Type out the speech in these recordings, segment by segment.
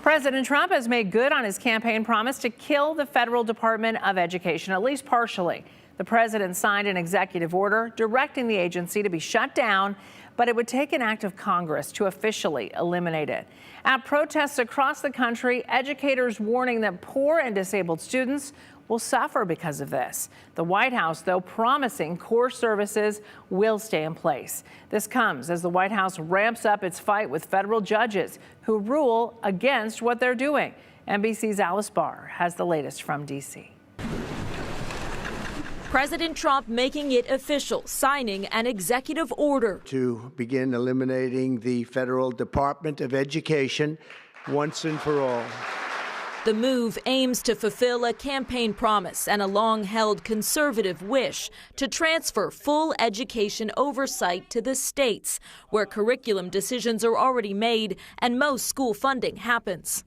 President Trump has made good on his campaign promise to kill the Federal Department of Education, at least partially. The president signed an executive order directing the agency to be shut down, but it would take an act of Congress to officially eliminate it. At protests across the country, educators warning that poor and disabled students will suffer because of this. The White House, though, promising core services will stay in place. This comes as the White House ramps up its fight with federal judges who rule against what they're doing. NBC's Alice Barr has the latest from D.C. President Trump making it official, signing an executive order to begin eliminating the Federal Department of Education once and for all. The move aims to fulfill a campaign promise and a long-held conservative wish to transfer full education oversight to the states, where curriculum decisions are already made and most school funding happens.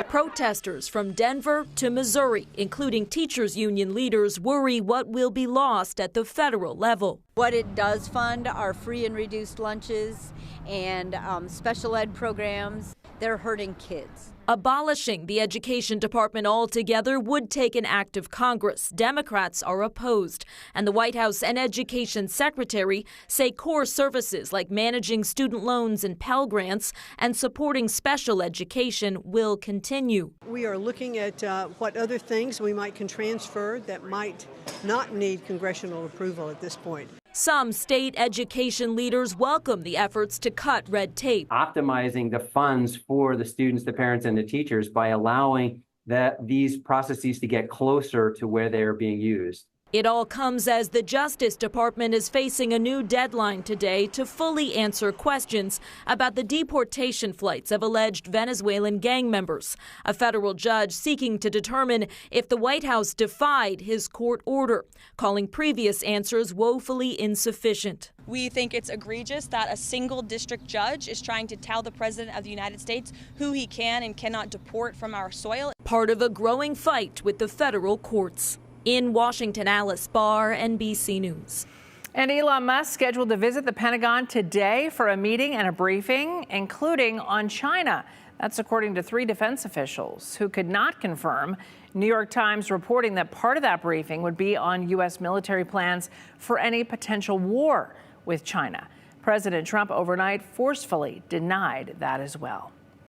Protesters from Denver to Missouri, including teachers' union leaders, worry what will be lost at the federal level. What it does fund are free and reduced lunches and special ed programs. They're hurting kids. Abolishing the Education Department altogether would take an act of Congress. Democrats are opposed, and the White House and Education Secretary say core services like managing student loans and Pell Grants and supporting special education will continue. We are looking at what other things we can transfer that might not need congressional approval at this point. Some state education leaders welcome the efforts to cut red tape. Optimizing the funds for the students, the parents, and the teachers by allowing these processes to get closer to where they are being used. It all comes as the Justice Department is facing a new deadline today to fully answer questions about the deportation flights of alleged Venezuelan gang members. A federal judge seeking to determine if the White House defied his court order, calling previous answers woefully insufficient. We think it's egregious that a single district judge is trying to tell the President of the United States who he can and cannot deport from our soil. Part of a growing fight with the federal courts. In Washington, Alice Barr, NBC News. And Elon Musk scheduled to visit the Pentagon today for a meeting and a briefing, including on China. That's according to 3 defense officials who could not confirm. New York Times reporting that part of that briefing would be on U.S. military plans for any potential war with China. President Trump overnight forcefully denied that as well.